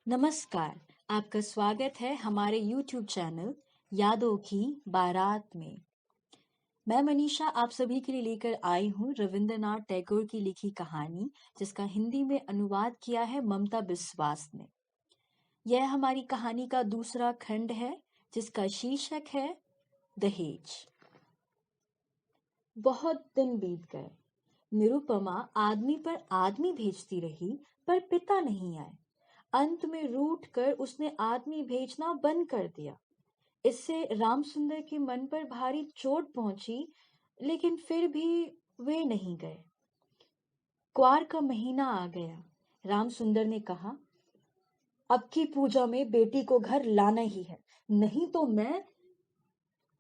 नमस्कार, आपका स्वागत है हमारे YouTube चैनल यादों की बारात में। मैं मनीषा आप सभी के लिए लेकर आई हूँ रविंद्रनाथ टैगोर की लिखी कहानी, जिसका हिंदी में अनुवाद किया है ममता बिस्वास ने। यह हमारी कहानी का दूसरा खंड है, जिसका शीर्षक है दहेज। बहुत दिन बीत गए। निरुपमा आदमी पर आदमी भेजती रही, पर पिता नहीं आए। अंत में रूठ कर उसने आदमी भेजना बंद कर दिया। इससे रामसुंदर के मन पर भारी चोट पहुंची, लेकिन फिर भी वे नहीं गए। क्वार का महीना आ गया। रामसुंदर ने कहा, अब की पूजा में बेटी को घर लाना ही है, नहीं तो मैं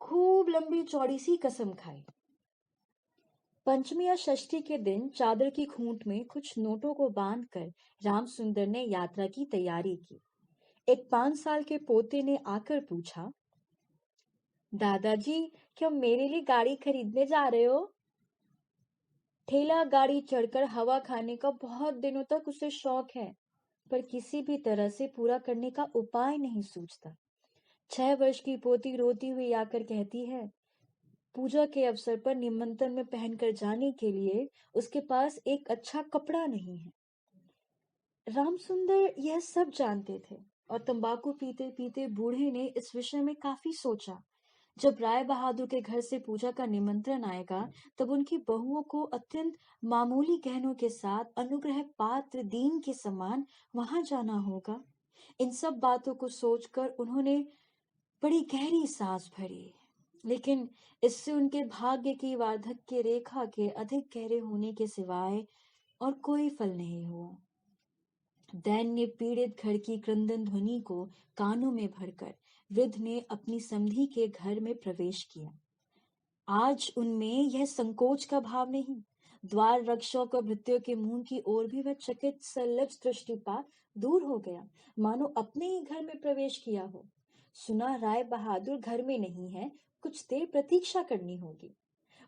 खूब लंबी चौड़ी सी कसम खाई। पंचमी या षष्ठी के दिन चादर की खूंट में कुछ नोटों को बांधकर रामसुंदर ने यात्रा की तैयारी की। एक 5 साल के पोते ने आकर पूछा, दादाजी, क्या मेरे लिए गाड़ी खरीदने जा रहे हो? ठेला गाड़ी चढ़कर हवा खाने का बहुत दिनों तक उसे शौक है, पर किसी भी तरह से पूरा करने का उपाय नहीं सूझता। 6 वर्ष की पोती रोती हुई आकर कहती है, पूजा के अवसर पर निमंत्रण में पहनकर जाने के लिए उसके पास एक अच्छा कपड़ा नहीं है। रामसुंदर यह सब जानते थे और तंबाकू पीते पीते बूढ़े ने इस विषय में काफी सोचा। जब राय बहादुर के घर से पूजा का निमंत्रण आएगा, तब उनकी बहुओं को अत्यंत मामूली गहनों के साथ अनुग्रह पात्र दीन के समान वहां जाना होगा। इन सब बातों को सोचकर उन्होंने बड़ी गहरी सांस भरी, लेकिन इससे उनके भाग्य की वार्धक्य रेखा के अधिक गहरे होने के सिवाय और कोई फल नहीं हुआ। दैन्य पीड़ित घर की क्रंदन ध्वनि को कानों में भरकर वृद्ध ने अपनी समधी के घर में प्रवेश किया। आज उनमें यह संकोच का भाव नहीं। द्वार रक्षक और भृत्यों के मुंह की ओर भी वह चकित सलज्ज दृष्टिपात दूर हो गया, मानो अपने ही घर में प्रवेश किया हो। सुना राय बहादुर घर में नहीं है, कुछ देर प्रतीक्षा करनी होगी।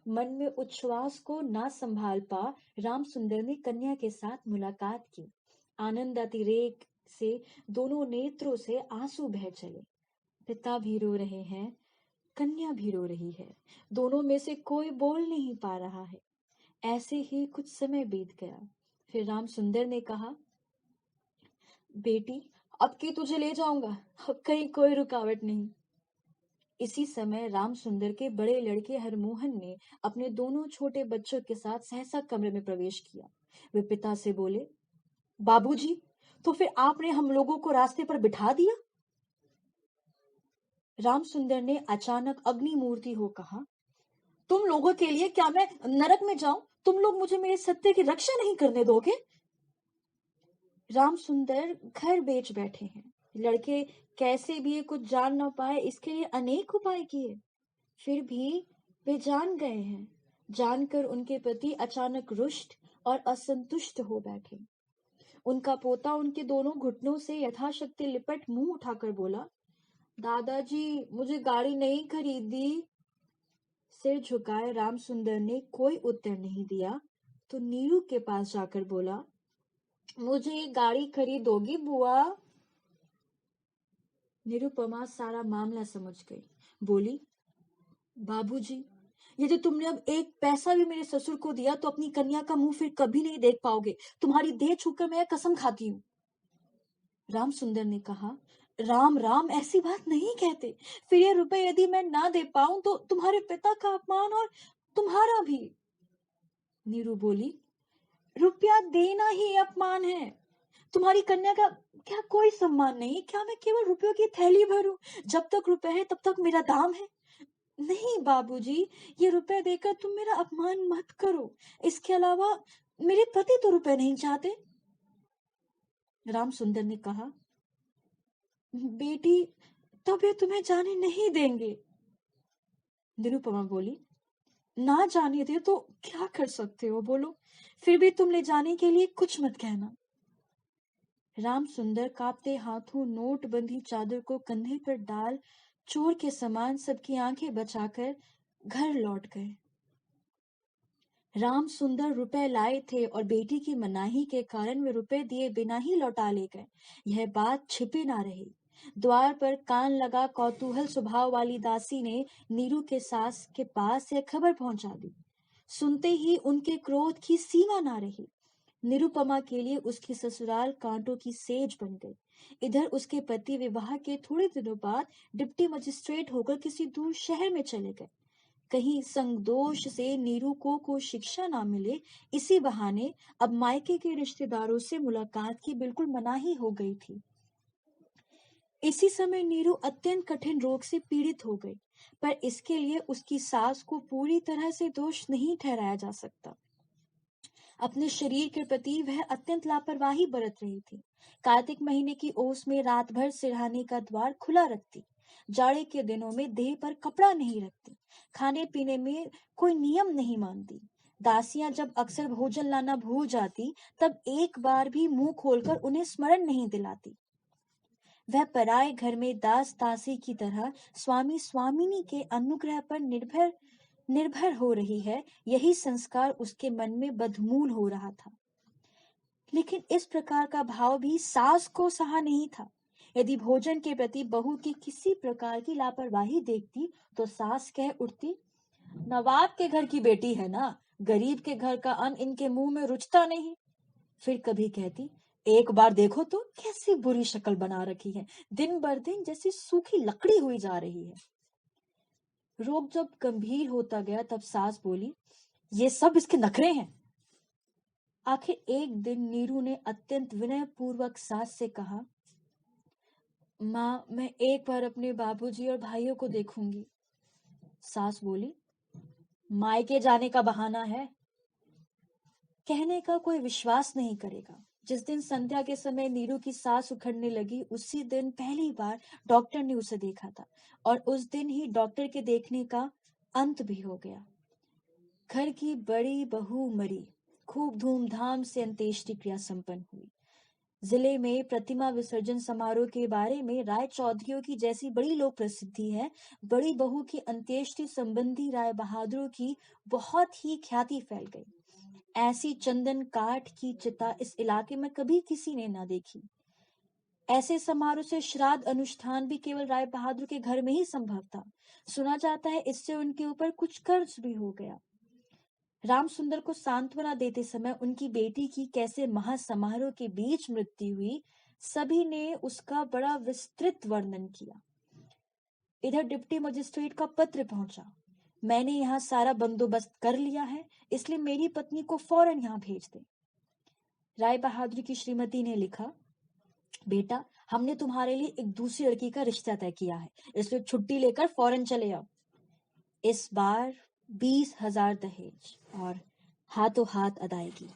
मन में उच्छ्वास को ना संभाल पा रामसुंदर ने कन्या के साथ मुलाकात की। आनंद अतिरेक से दोनों नेत्रों से आंसू बह चले। पिता भी रो रहे हैं, कन्या भी रो रही है। दोनों में से कोई बोल नहीं पा रहा है। ऐसे ही कुछ समय बीत गया। फिर रामसुंदर ने कहा, बेटी, अब की तुझे ले जाऊंगा, अब कहीं कोई रुकावट नहीं। इसी समय रामसुंदर के बड़े लड़के हरमोहन ने अपने दोनों छोटे बच्चों के साथ सहसा कमरे में प्रवेश किया। वे पिता से बोले, बाबूजी, तो फिर आपने हम लोगों को रास्ते पर बिठा दिया? रामसुंदर ने अचानक अग्नि मूर्ति हो कहा, तुम लोगों के लिए क्या मैं नरक में जाऊं? तुम लोग मुझे मेरे सत्य की रक्षा नहीं करने दोगे? रामसुंदर घर बेच बैठे हैं। लड़के कैसे भी कुछ जान ना पाए, इसके लिए अनेक उपाय किए, फिर भी वे जान गए हैं। जानकर उनके प्रति अचानक रुष्ट और असंतुष्ट हो बैठे। उनका पोता उनके दोनों घुटनों से यथाशक्ति लिपट मुंह उठाकर बोला, दादाजी, मुझे गाड़ी नहीं खरीदी। सिर झुकाए रामसुंदर ने कोई उत्तर नहीं दिया, तो नीरू के पास जाकर बोला, मुझे गाड़ी खरीदोगी बुआ? निरुपमा सारा मामला समझ गई। बोली, बाबूजी, यदि तुमने अब एक पैसा भी मेरे ससुर को दिया तो अपनी कन्या का मुंह फिर कभी नहीं देख पाओगे। तुम्हारी देह छूकर मैं कसम खाती हूँ। रामसुंदर ने कहा, राम राम, ऐसी बात नहीं कहते। फिर ये रुपए यदि मैं ना दे पाऊं तो तुम्हारे पिता का अपमान और तुम्हारा भी। नीरू बोली, रुपया देना ही अपमान है। तुम्हारी कन्या का क्या कोई सम्मान नहीं? क्या मैं केवल रुपयों की थैली भरूं? जब तक रुपए है तब तक मेरा दाम है। नहीं बाबूजी, ये रुपए देकर तुम मेरा अपमान मत करो। इसके अलावा मेरे पति तो रुपए नहीं चाहते। रामसुंदर ने कहा, बेटी, तब वे तुम्हें जाने नहीं देंगे। निरुपमा बोली, ना जाने दे तो क्या कर सकते हो, बोलो। फिर भी तुम ले जाने के लिए कुछ मत कहना। रामसुंदर कांपते हाथों नोटबंदी चादर को कंधे पर डाल चोर के समान सबकी आंखें बचाकर घर लौट गए। राम सुंदर रुपए लाए थे और बेटी की मनाही के कारण वे रुपए दिए बिना ही लौटा ले गए। यह बात छिपी ना रही। द्वार पर कान लगा कौतूहल स्वभाव वाली दासी ने नीरू के सास के पास यह खबर पहुंचा दी। सुनते ही उनके क्रोध की सीमा ना रही। निरुपमा के लिए उसकी ससुराल कांटों की सेज बन गई। इधर उसके पति विवाह के थोड़े दिनों बाद डिप्टी मजिस्ट्रेट होकर किसी दूर शहर में चले गए। कहीं संगदोष से नीरू को शिक्षा ना मिले, इसी बहाने अब मायके के रिश्तेदारों से मुलाकात की बिल्कुल मनाही हो गई थी। इसी समय नीरू अत्यंत कठिन रोग से पीड़ित हो गई, पर इसके लिए उसकी सास को पूरी तरह से दोष नहीं ठहराया जा सकता। अपने शरीर के प्रति वह अत्यंत लापरवाही बरत रही थी। कार्तिक महीने की ओस में रात भर सिरहाने का द्वार खुला रखती, जाड़े के दिनों में देह पर कपड़ा नहीं रखती, खाने पीने में कोई नियम नहीं मानती। दासियां जब अक्सर भोजन लाना भूल जाती, तब एक बार भी मुंह खोलकर उन्हें स्मरण नहीं दिलाती। वह पराए घर में दास दासी की तरह स्वामी स्वामिनी के अनुग्रह पर निर्भर हो रही है, यही संस्कार उसके मन में बदमूल हो रहा था। लेकिन इस प्रकार का भाव भी सास को सहा नहीं था। यदि भोजन के प्रति बहू की किसी प्रकार की लापरवाही देखती तो सास कह उठती, नवाब के घर की बेटी है ना, गरीब के घर का अन्न इनके मुंह में रुचता नहीं। फिर कभी कहती, एक बार देखो तो कैसी बुरी शक्ल बना रखी है, दिन बर दिन जैसी सूखी लकड़ी हुई जा रही है। रोग जब गंभीर होता गया तब सास बोली, ये सब इसके नखरे हैं। आखिर एक दिन नीरू ने अत्यंत विनय पूर्वक सास से कहा, माँ, मैं एक बार अपने बाबूजी और भाइयों को देखूंगी। सास बोली, मायके जाने का बहाना है, कहने का कोई विश्वास नहीं करेगा। जिस दिन संध्या के समय नीरू की सांस उखड़ने लगी, उसी दिन पहली बार डॉक्टर ने उसे देखा था, और उस दिन ही डॉक्टर के देखने का अंत भी हो गया। घर की बड़ी बहू मरी। खूब धूमधाम से अंत्येष्टि क्रिया संपन्न हुई। जिले में प्रतिमा विसर्जन समारोह के बारे में राय चौधरियों की जैसी बड़ी लोक प्रसिद्धि है, बड़ी बहू की अंत्येष्टि संबंधी राय बहादुरों की बहुत ही ख्याति फैल गई। ऐसी चंदन काठ की चिता इस इलाके में कभी किसी ने ना देखी। ऐसे समारोह से श्राद्ध अनुष्ठान भी केवल राय बहादुर के घर में ही संभव था। सुना जाता है इससे उनके ऊपर कुछ कर्ज भी हो गया। राम सुंदर को सांत्वना देते समय उनकी बेटी की कैसे महासमारोह के बीच मृत्यु हुई, सभी ने उसका बड़ा विस्तृत वर्णन किया। इधर डिप्टी मजिस्ट्रेट का पत्र पहुंचा, मैंने यहाँ सारा बंदोबस्त कर लिया है, इसलिए मेरी पत्नी को फौरन यहाँ भेज दे। राय बहादुर की श्रीमती ने लिखा, बेटा, हमने तुम्हारे लिए एक दूसरी लड़की का रिश्ता तय किया है, इसलिए छुट्टी लेकर फौरन चले आओ। इस बार 20,000 दहेज और हाथों हाथ अदायगी।